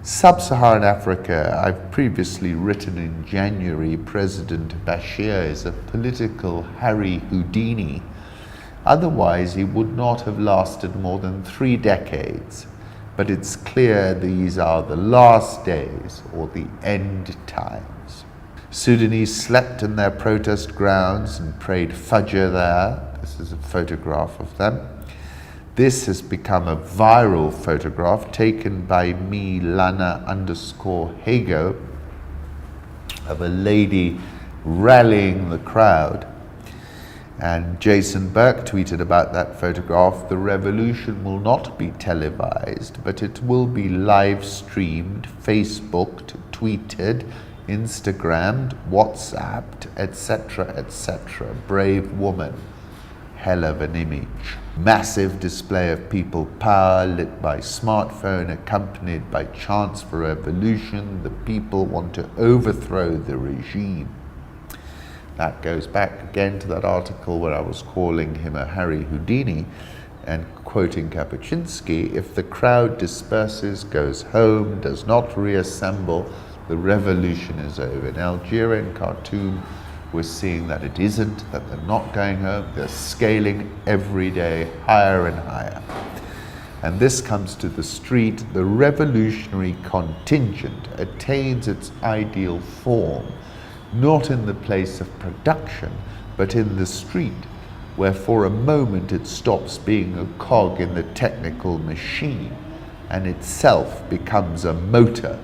Sub-Saharan Africa, I've previously written in January, President Bashir is a political Harry Houdini. Otherwise, he would not have lasted more than 3 decades. But it's clear these are the last days or the end times. Sudanese slept in their protest grounds and prayed Fajr there. This is a photograph of them. This has become a viral photograph taken by me, Lana_Hago, of a lady rallying the crowd. And Jason Burke tweeted about that photograph, "The revolution will not be televised, but it will be live streamed, Facebooked, tweeted, Instagrammed, WhatsApped, etc., etc. Brave woman." Hell of an image. Massive display of people power lit by smartphone accompanied by chants for revolution. The people want to overthrow the regime. That goes back again to that article where I was calling him a Harry Houdini and quoting Kapuscinski, if the crowd disperses, goes home, does not reassemble, the revolution is over. In Algeria and Khartoum, we're seeing that it isn't, that they're not going home, they're scaling every day higher and higher. And this comes to the street. The revolutionary contingent attains its ideal form, not in the place of production, but in the street, where for a moment it stops being a cog in the technical machine and itself becomes a motor,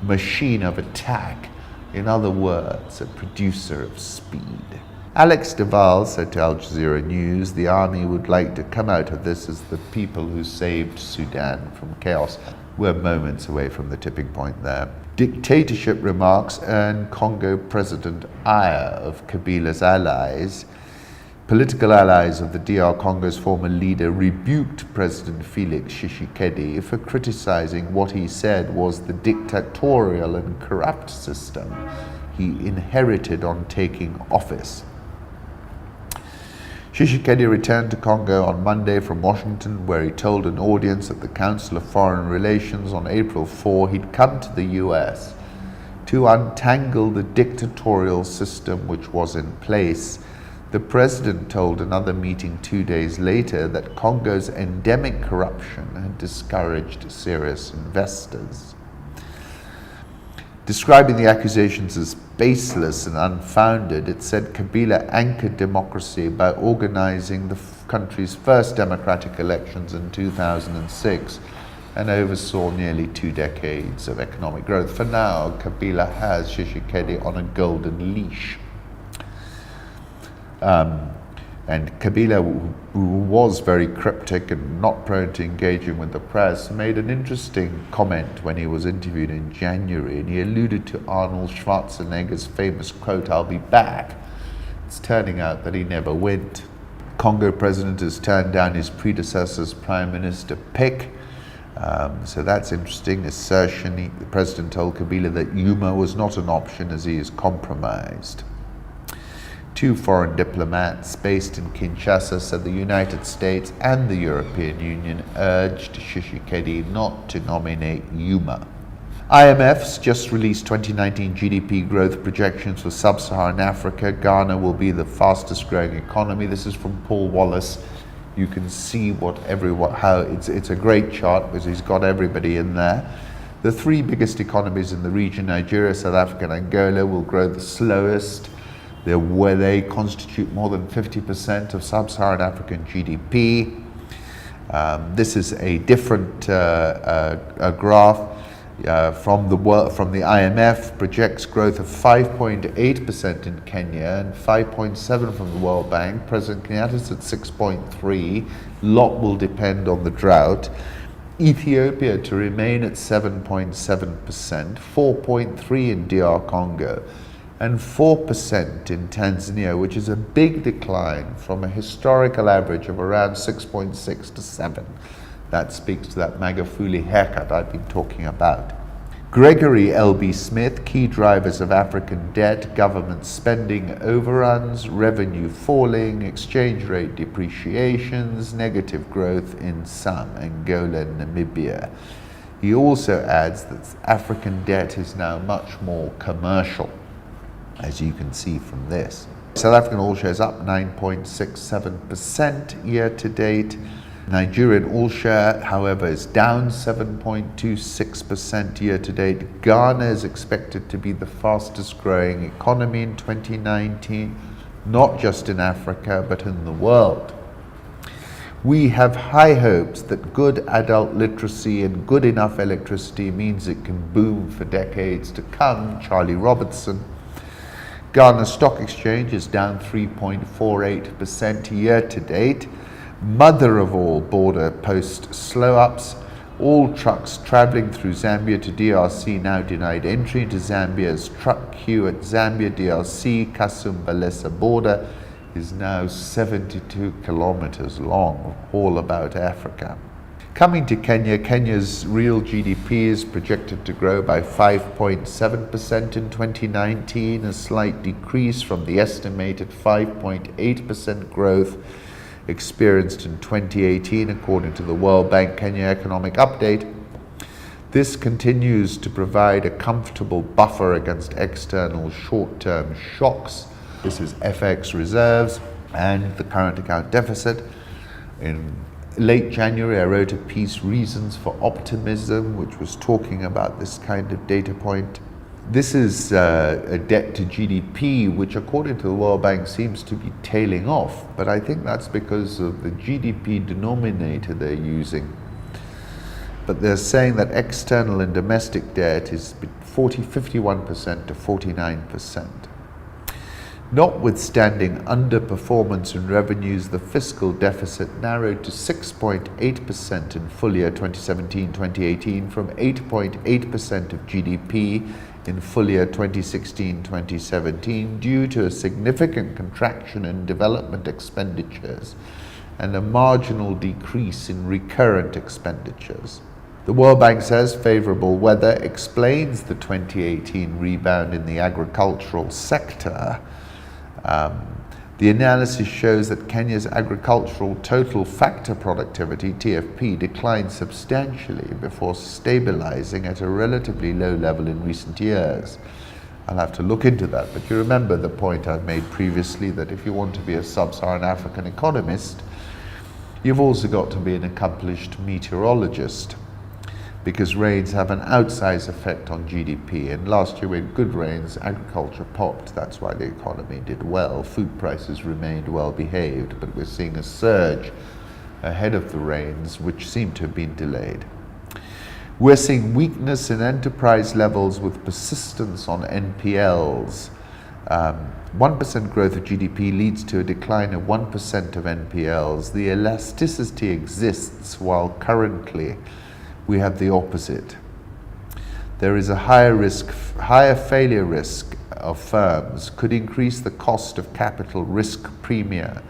machine of attack. In other words, a producer of speed. Alex Deval said to Al Jazeera News, the army would like to come out of this as the people who saved Sudan from chaos. We're moments away from the tipping point there. Dictatorship remarks earn Congo President ire of Kabila's allies. Political allies of the DR Congo's former leader rebuked President Felix Tshisekedi for criticizing what he said was the dictatorial and corrupt system he inherited on taking office. Tshisekedi returned to Congo on Monday from Washington, where he told an audience at the Council of Foreign Relations on April 4 he'd come to the US to untangle the dictatorial system which was in place. The president told another meeting 2 days later that Congo's endemic corruption had discouraged serious investors. Describing the accusations as baseless and unfounded, it said Kabila anchored democracy by organizing the country's first democratic elections in 2006 and oversaw nearly 2 decades of economic growth. For now, Kabila has Tshisekedi on a golden leash. And Kabila, who was very cryptic and not prone to engaging with the press, made an interesting comment when he was interviewed in January, and he alluded to Arnold Schwarzenegger's famous quote, "I'll be back." It's turning out that he never went. Congo president has turned down his predecessor's prime minister pick, so that's interesting. Assertion, the president told Kabila that Yuma was not an option as he is compromised. 2 foreign diplomats based in Kinshasa said the United States and the European Union urged Tshisekedi not to nominate Yuma. IMF's just released 2019 GDP growth projections for sub-Saharan Africa. Ghana will be the fastest growing economy. This is from Paul Wallace. You can see how it's a great chart because he's got everybody in there. The 3 biggest economies in the region, Nigeria, South Africa, and Angola, will grow the slowest, where they constitute more than 50% of sub-Saharan African GDP. This is a different graph from the IMF, projects growth of 5.8% in Kenya and 5.7% from the World Bank. President Kenyatta's at 6.3%. Lot will depend on the drought. Ethiopia to remain at 7.7%, 4.3% in DR Congo, and 4% in Tanzania, which is a big decline from a historical average of around 6.6 to 7. That speaks to that Magufuli haircut I've been talking about. Gregory L.B. Smith, key drivers of African debt, government spending overruns, revenue falling, exchange rate depreciations, negative growth in some, Angola and Namibia. He also adds that African debt is now much more commercial, as you can see from this. South African all shares up 9.67% year to date. Nigerian all share, however, is down 7.26% year to date. Ghana is expected to be the fastest growing economy in 2019, not just in Africa, but in the world. We have high hopes that good adult literacy and good enough electricity means it can boom for decades to come. Charlie Robertson. Ghana Stock Exchange is down 3.48% year to date. Mother of all border post slow-ups. All trucks traveling through Zambia to DRC now denied entry into Zambia's truck queue at Zambia DRC Kasumbalesa border is now 72 kilometers long, all about Africa. Coming to Kenya, Kenya's real GDP is projected to grow by 5.7% in 2019, a slight decrease from the estimated 5.8% growth experienced in 2018, according to the World Bank Kenya Economic Update. This continues to provide a comfortable buffer against external short-term shocks. This is FX reserves and the current account deficit. In late January, I wrote a piece, Reasons for Optimism, which was talking about this kind of data point. This is a debt to GDP, which according to the World Bank seems to be tailing off, but I think that's because of the GDP denominator they're using. But they're saying that external and domestic debt is 51% to 49%. Notwithstanding underperformance in revenues, the fiscal deficit narrowed to 6.8% in full year 2017-2018 from 8.8% of GDP in full year 2016-2017 due to a significant contraction in development expenditures and a marginal decrease in recurrent expenditures. The World Bank says favorable weather explains the 2018 rebound in the agricultural sector. The analysis shows that Kenya's agricultural total factor productivity, TFP, declined substantially before stabilizing at a relatively low level in recent years. I'll have to look into that, but you remember the point I've made previously that if you want to be a sub-Saharan African economist, you've also got to be an accomplished meteorologist, because rains have an outsized effect on GDP. And last year we had good rains, agriculture popped, that's why the economy did well. Food prices remained well behaved, but we're seeing a surge ahead of the rains, which seem to have been delayed. We're seeing weakness in enterprise levels with persistence on NPLs. 1% growth of GDP leads to a decline of 1% of NPLs. The elasticity exists while currently we have the opposite. There is a higher failure risk of firms could increase the cost of capital risk premia,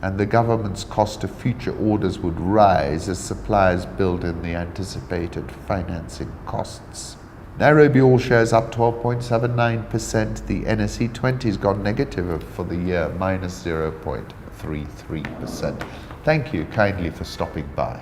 and the government's cost of future orders would rise as suppliers build in the anticipated financing costs. Nairobi all shares up 12.79%. The NSE 20 has gone negative for the year, minus 0.33%. Thank you kindly for stopping by.